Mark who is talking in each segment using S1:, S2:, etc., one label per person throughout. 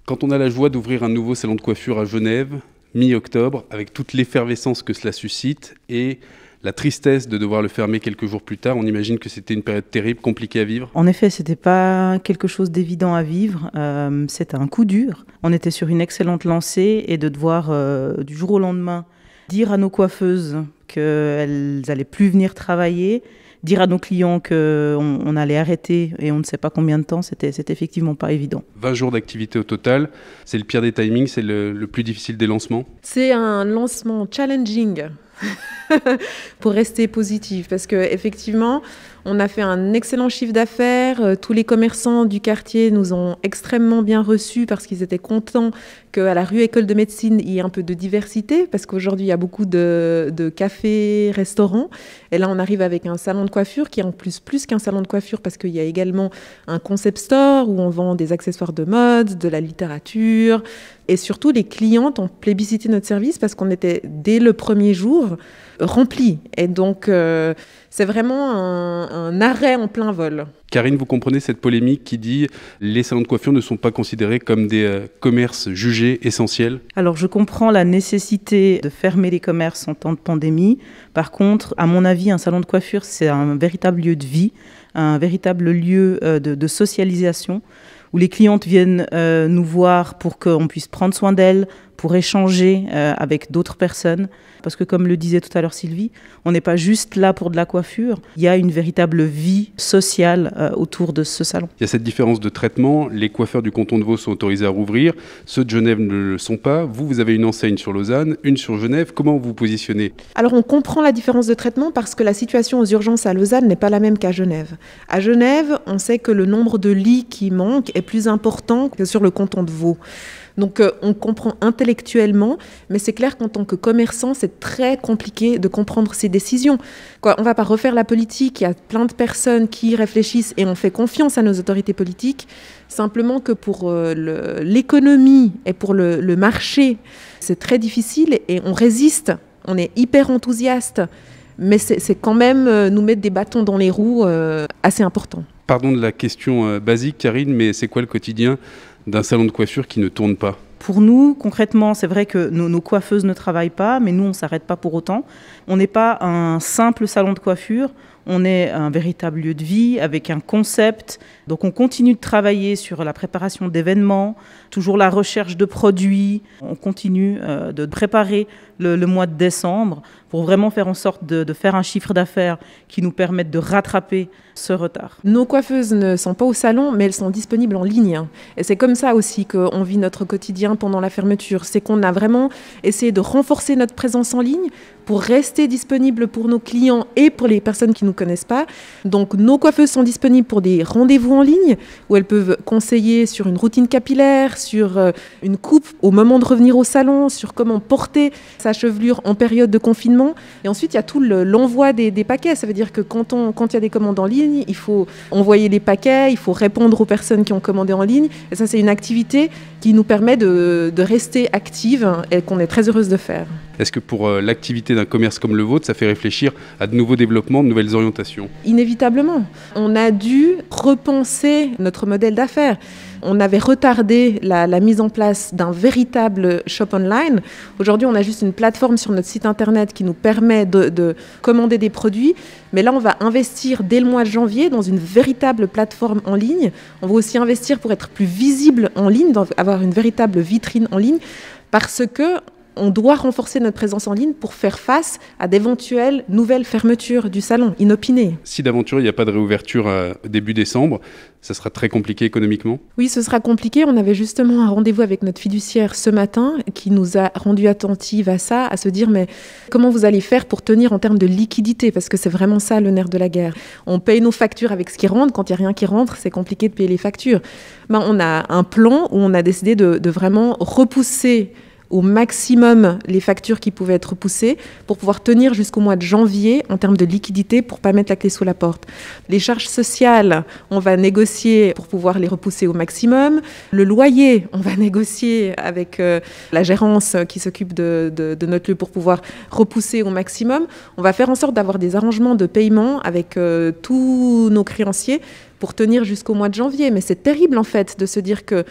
S1: Quand on a la joie d'ouvrir un nouveau salon de coiffure à Genève, mi-octobre, avec toute l'effervescence que cela suscite et la tristesse de devoir le fermer quelques jours plus tard, on imagine que c'était une période terrible, compliquée à vivre.
S2: En effet, c'était pas quelque chose d'évident à vivre. C'était un coup dur. On était sur une excellente lancée et de devoir, du jour au lendemain, dire à nos coiffeuses qu'elles n'allaient plus venir travailler, dire à nos clients qu'on allait arrêter et on ne sait pas combien de temps, c'était effectivement pas évident.
S1: 20 jours d'activité au total, c'est le pire des timings, c'est le plus difficile des lancements.
S3: C'est un lancement challenging pour rester positif parce qu'effectivement, on a fait un excellent chiffre d'affaires. Tous les commerçants du quartier nous ont extrêmement bien reçus parce qu'ils étaient contents qu'à la rue École de Médecine, il y ait un peu de diversité parce qu'aujourd'hui, il y a beaucoup de cafés, restaurants. Et là, on arrive avec un salon de coiffure qui est en plus qu'un salon de coiffure parce qu'il y a également un concept store où on vend des accessoires de mode, de la littérature. Et surtout, les clientes ont plébiscité notre service parce qu'on était, dès le premier jour, remplis. Et donc, c'est vraiment un arrêt en plein vol.
S1: Karine, vous comprenez cette polémique qui dit « les salons de coiffure ne sont pas considérés comme des commerces jugés essentiels ».
S2: Alors, je comprends la nécessité de fermer les commerces en temps de pandémie. Par contre, à mon avis, un salon de coiffure, c'est un véritable lieu de vie, un véritable lieu de socialisation, où les clientes viennent nous voir pour qu'on puisse prendre soin d'elles, pour échanger avec d'autres personnes. Parce que comme le disait tout à l'heure Sylvie, on n'est pas juste là pour de la coiffure. Il y a une véritable vie sociale autour de ce salon.
S1: Il y a cette différence de traitement. Les coiffeurs du canton de Vaud sont autorisés à rouvrir. Ceux de Genève ne le sont pas. Vous avez une enseigne sur Lausanne, une sur Genève. Comment vous vous positionnez ?
S3: Alors on comprend la différence de traitement parce que la situation aux urgences à Lausanne n'est pas la même qu'à Genève. À Genève, on sait que le nombre de lits qui manquent est plus important que sur le canton de Vaud. Donc on comprend intellectuellement, mais c'est clair qu'en tant que commerçant, c'est très compliqué de comprendre ces décisions. On ne va pas refaire la politique, il y a plein de personnes qui réfléchissent et on fait confiance à nos autorités politiques. Simplement que pour l'économie et pour le marché, c'est très difficile et on résiste, on est hyper enthousiaste, mais c'est quand même nous mettre des bâtons dans les roues assez important.
S1: Pardon de la question basique, Karine, mais c'est quoi le quotidien d'un salon de coiffure qui ne tourne pas ?
S2: Pour nous, concrètement, c'est vrai que nos coiffeuses ne travaillent pas, mais nous, on ne s'arrête pas pour autant. On n'est pas un simple salon de coiffure, on est un véritable lieu de vie avec un concept. Donc on continue de travailler sur la préparation d'événements, toujours la recherche de produits. On continue de préparer le mois de décembre pour vraiment faire en sorte de faire un chiffre d'affaires qui nous permette de rattraper ce retard.
S3: Nos coiffeuses ne sont pas au salon, mais elles sont disponibles en ligne. Et c'est comme ça aussi qu'on vit notre quotidien pendant la fermeture. C'est qu'on a vraiment essayé de renforcer notre présence en ligne pour rester disponible pour nos clients et pour les personnes qui ne nous connaissent pas. Donc nos coiffeuses sont disponibles pour des rendez-vous en ligne où elles peuvent conseiller sur une routine capillaire, sur une coupe au moment de revenir au salon, sur comment porter sa chevelure en période de confinement. Et ensuite, il y a tout l'envoi des paquets. Ça veut dire que quand il y a des commandes en ligne, il faut envoyer les paquets, il faut répondre aux personnes qui ont commandé en ligne. Et ça, c'est une activité qui nous permet de rester active et qu'on est très heureuse de faire.
S1: Est-ce que pour l'activité d'un commerce comme le vôtre, ça fait réfléchir à de nouveaux développements, de nouvelles orientations ?
S3: Inévitablement. On a dû repenser notre modèle d'affaires. On avait retardé la mise en place d'un véritable shop online. Aujourd'hui, on a juste une plateforme sur notre site internet qui nous permet de commander des produits. Mais là, on va investir dès le mois de janvier dans une véritable plateforme en ligne. On va aussi investir pour être plus visible en ligne, avoir une véritable vitrine en ligne, parce que on doit renforcer notre présence en ligne pour faire face à d'éventuelles nouvelles fermetures du salon, inopinées.
S1: Si d'aventure il n'y a pas de réouverture début décembre, ça sera très compliqué économiquement ?
S3: Oui, ce sera compliqué. On avait justement un rendez-vous avec notre fiduciaire ce matin qui nous a rendu attentives à ça, à se dire mais comment vous allez faire pour tenir en termes de liquidité ? Parce que c'est vraiment ça le nerf de la guerre. On paye nos factures avec ce qui rentre. Quand il n'y a rien qui rentre, c'est compliqué de payer les factures. On a un plan où on a décidé de vraiment repousser au maximum les factures qui pouvaient être repoussées pour pouvoir tenir jusqu'au mois de janvier en termes de liquidité pour ne pas mettre la clé sous la porte. Les charges sociales, on va négocier pour pouvoir les repousser au maximum. Le loyer, on va négocier avec la gérance qui s'occupe de notre lieu pour pouvoir repousser au maximum. On va faire en sorte d'avoir des arrangements de paiement avec tous nos créanciers pour tenir jusqu'au mois de janvier. Mais c'est terrible en fait de se dire que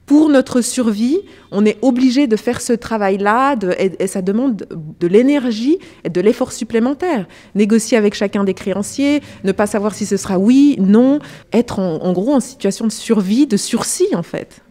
S3: pour notre survie, on est obligé de faire ce travail-là et ça demande de l'énergie et de l'effort supplémentaire. Négocier avec chacun des créanciers, ne pas savoir si ce sera oui, non, être en gros en situation de survie, de sursis en fait.